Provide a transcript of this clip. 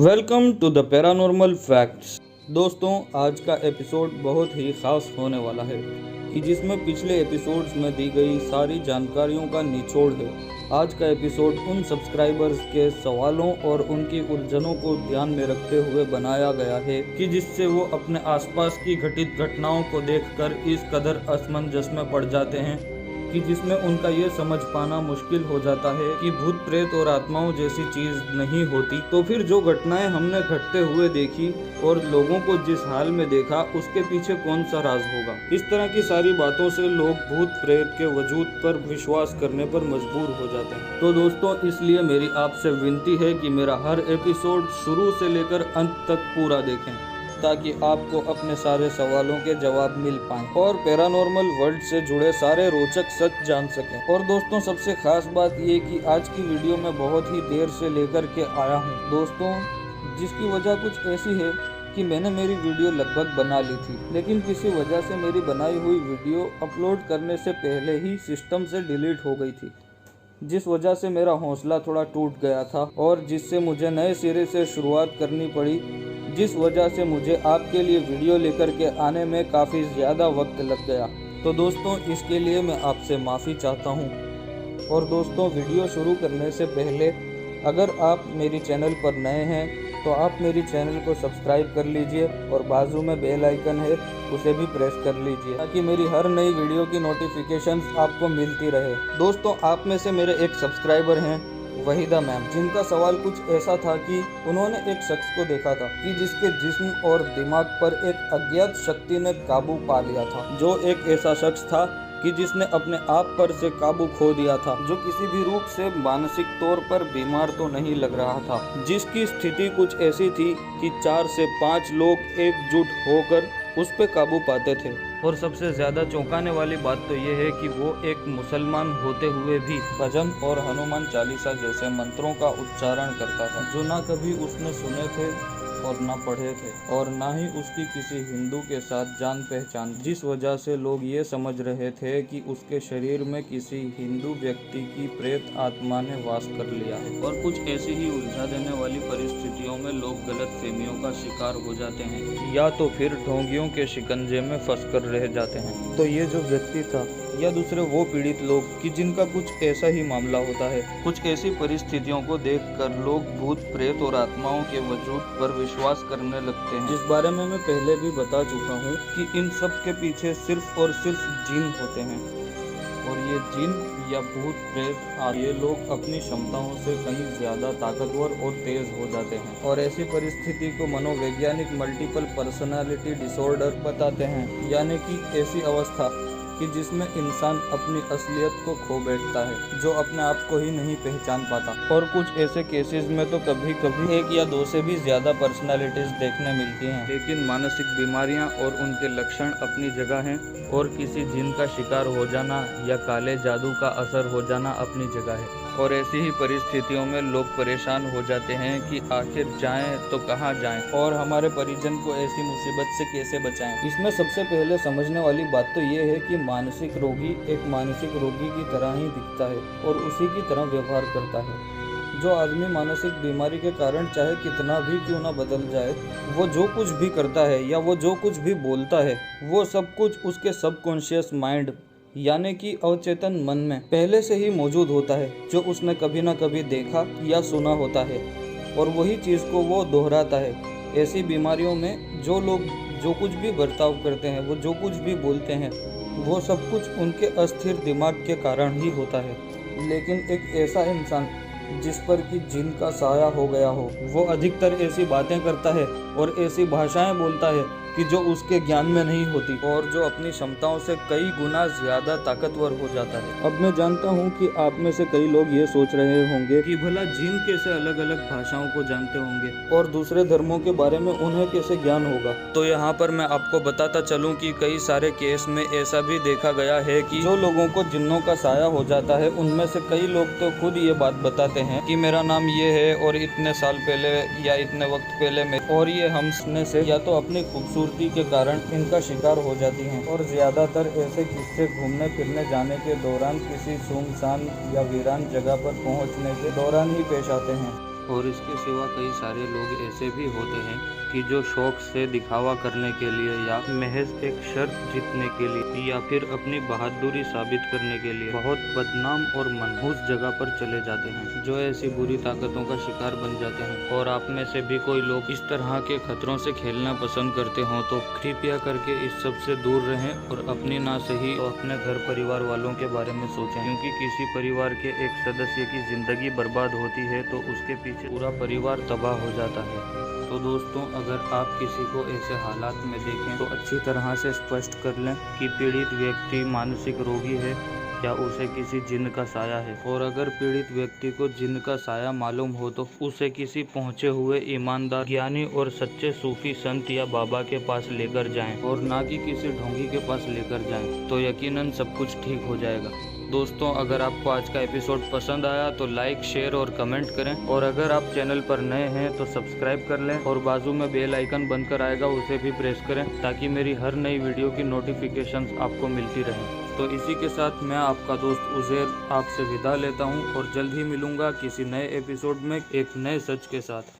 Welcome to the paranormal facts. दोस्तों, आज का एपिसोड बहुत ही ख़ास होने वाला है कि जिसमें पिछले एपिसोड्स में दी गई सारी जानकारियों का निचोड़ है। आज का एपिसोड उन सब्सक्राइबर्स के सवालों और उनकी उलझनों को ध्यान में रखते हुए बनाया गया है कि जिससे वो अपने आसपास की घटित घटनाओं को देखकर इस कदर असमंजस में पड़ जाते हैं कि जिसमें उनका ये समझ पाना मुश्किल हो जाता है कि भूत प्रेत और आत्माओं जैसी चीज नहीं होती। तो फिर जो घटनाएं हमने घटते हुए देखी और लोगों को जिस हाल में देखा, उसके पीछे कौन सा राज होगा। इस तरह की सारी बातों से लोग भूत प्रेत के वजूद पर विश्वास करने पर मजबूर हो जाते हैं। तो दोस्तों, इसलिए मेरी आपसे विनती है कि मेरा हर एपिसोड शुरू से लेकर अंत तक पूरा देखें ताकि आपको अपने सारे सवालों के जवाब मिल पाएं और पैरानॉर्मल वर्ल्ड से जुड़े सारे रोचक सच जान सकें। और दोस्तों, सबसे खास बात ये कि आज की वीडियो में बहुत ही देर से लेकर के आया हूँ दोस्तों, जिसकी वजह कुछ ऐसी है कि मैंने मेरी वीडियो लगभग बना ली थी, लेकिन किसी वजह से मेरी बनाई हुई वीडियो अपलोड करने से पहले ही सिस्टम से डिलीट हो गई थी, जिस वजह से मेरा हौसला थोड़ा टूट गया था और जिससे मुझे नए सिरे से शुरुआत करनी पड़ी, जिस वजह से मुझे आपके लिए वीडियो लेकर के आने में काफ़ी ज़्यादा वक्त लग गया। तो दोस्तों, इसके लिए मैं आपसे माफ़ी चाहता हूँ। और दोस्तों, वीडियो शुरू करने से पहले अगर आप मेरी चैनल पर नए हैं तो आप मेरी चैनल को सब्सक्राइब कर लीजिए और बाजू में बेल आइकन है, उसे भी प्रेस कर लीजिए ताकि मेरी हर नई वीडियो की नोटिफिकेशंस आपको मिलती रहे। दोस्तों, आप में से मेरे एक सब्सक्राइबर हैं वहीदा मैम, जिनका सवाल कुछ ऐसा था कि उन्होंने एक शख्स को देखा था कि जिसके जिस्म और दिमाग पर एक अज्ञात शक्ति ने काबू पा लिया था। जो एक ऐसा शख्स था कि जिसने अपने आप पर से काबू खो दिया था, जो किसी भी रूप से मानसिक तौर पर बीमार तो नहीं लग रहा था, जिसकी स्थिति कुछ ऐसी थी कि 4 से 5 लोग एकजुट होकर उस पर काबू पाते थे। और सबसे ज्यादा चौंकाने वाली बात तो ये है कि वो एक मुसलमान होते हुए भी भजन और हनुमान चालीसा जैसे मंत्रों का उच्चारण करता था, जो ना कभी उसने सुने थे और ना पढ़े थे और ना ही उसकी किसी हिंदू के साथ जान पहचान, जिस वजह से लोग ये समझ रहे थे कि उसके शरीर में किसी हिंदू व्यक्ति की प्रेत आत्मा ने वास कर लिया है। और कुछ ऐसी ही उलझा देने वाली परिस्थितियों में लोग गलत फहमियों का शिकार हो जाते हैं या तो फिर ढोंगियों के शिकंजे में फंस कर रह जाते हैं। तो ये जो व्यक्ति था या दूसरे वो पीड़ित लोग कि जिनका कुछ ऐसा ही मामला होता है, कुछ ऐसी परिस्थितियों को देखकर लोग भूत प्रेत और आत्माओं के वजूद पर विश्वास करने लगते हैं, जिस बारे में मैं पहले भी बता चुका हूँ कि इन सब के पीछे सिर्फ और सिर्फ जिन होते हैं। और ये जिन या भूत प्रेत ये लोग अपनी क्षमताओं से कहीं ज्यादा ताकतवर और तेज हो जाते हैं। और ऐसी परिस्थिति को मनोवैज्ञानिक मल्टीपल पर्सनालिटी डिसऑर्डर बताते हैं, यानी कि ऐसी अवस्था कि जिसमें इंसान अपनी असलियत को खो बैठता है, जो अपने आप को ही नहीं पहचान पाता। और कुछ ऐसे केसेस में तो कभी कभी 1 या 2 से भी ज्यादा पर्सनालिटीज देखने मिलती हैं। लेकिन मानसिक बीमारियां और उनके लक्षण अपनी जगह हैं और किसी जिन का शिकार हो जाना या काले जादू का असर हो जाना अपनी जगह है। और ऐसी ही परिस्थितियों में लोग परेशान हो जाते हैं कि आखिर जाएं तो कहां जाएं और हमारे परिजन को ऐसी मुसीबत से कैसे बचाएं। इसमें सबसे पहले समझने वाली बात तो ये है कि मानसिक रोगी एक मानसिक रोगी की तरह ही दिखता है और उसी की तरह व्यवहार करता है। जो आदमी मानसिक बीमारी के कारण चाहे कितना भी क्यों ना बदल जाए, वो जो कुछ भी करता है या वो जो कुछ भी बोलता है, वो सब कुछ उसके सबकॉन्शियस माइंड यानी कि अवचेतन मन में पहले से ही मौजूद होता है, जो उसने कभी ना कभी देखा या सुना होता है और वही चीज़ को वो दोहराता है। ऐसी बीमारियों में जो लोग जो कुछ भी बर्ताव करते हैं, वो जो कुछ भी बोलते हैं, वो सब कुछ उनके अस्थिर दिमाग के कारण ही होता है। लेकिन एक ऐसा इंसान जिस पर कि जिन का साया हो गया हो, वो अधिकतर ऐसी बातें करता है और ऐसी भाषाएं बोलता है कि जो उसके ज्ञान में नहीं होती और जो अपनी क्षमताओं से कई गुना ज्यादा ताकतवर हो जाता है। अब मैं जानता हूँ कि आप में से कई लोग ये सोच रहे होंगे कि भला जिन कैसे अलग अलग भाषाओं को जानते होंगे और दूसरे धर्मों के बारे में उन्हें कैसे ज्ञान होगा। तो यहाँ पर मैं आपको बताता चलूँ कि कई सारे केस में ऐसा भी देखा गया है कि जो लोगों को जिन्नों का साया हो जाता है, उनमें से कई लोग तो खुद ये बात बताते हैं कि मेरा नाम ये है और इतने साल पहले या इतने वक्त पहले में, और ये हम सुनने से या तो अपनी खूबसूरती के कारण इनका शिकार हो जाती हैं। और ज्यादातर ऐसे किस्से घूमने फिरने जाने के दौरान किसी सुनसान या वीरान जगह पर पहुंचने के दौरान ही पेश आते हैं। और इसके सिवा कई सारे लोग ऐसे भी होते हैं कि जो शौक से दिखावा करने के लिए या महज एक शर्त जीतने के लिए या फिर अपनी बहादुरी साबित करने के लिए बहुत बदनाम और मनहूस जगह पर चले जाते हैं, जो ऐसी बुरी ताकतों का शिकार बन जाते हैं। और आप में से भी कोई लोग इस तरह के खतरों से खेलना पसंद करते हो तो कृपया करके इस सब से दूर रहें और अपनी ना सही और अपने घर परिवार वालों के बारे में सोचें, क्योंकि किसी परिवार के एक सदस्य की जिंदगी बर्बाद होती है तो उसके पीछे पूरा परिवार तबाह हो जाता है। तो दोस्तों, अगर आप किसी को ऐसे हालात में देखें तो अच्छी तरह से स्पष्ट कर लें कि पीड़ित व्यक्ति मानसिक रोगी है या उसे किसी जिन्न का साया है। और अगर पीड़ित व्यक्ति को जिन्न का साया मालूम हो तो उसे किसी पहुंचे हुए ईमानदार ज्ञानी और सच्चे सूफी संत या बाबा के पास लेकर जाएं और ना कि किसी ढोंगी के पास लेकर जाएं, तो यकीनन सब कुछ ठीक हो जाएगा। दोस्तों, अगर आपको आज का एपिसोड पसंद आया तो लाइक, शेयर और कमेंट करें, और अगर आप चैनल पर नए हैं तो सब्सक्राइब कर लें और बाजू में बेल आइकन बनकर आएगा उसे भी प्रेस करें ताकि मेरी हर नई वीडियो की नोटिफिकेशंस आपको मिलती रहें। तो इसी के साथ मैं आपका दोस्त उज़ैर आपसे विदा लेता हूं और जल्द ही मिलूंगा किसी नए एपिसोड में एक नए सच के साथ।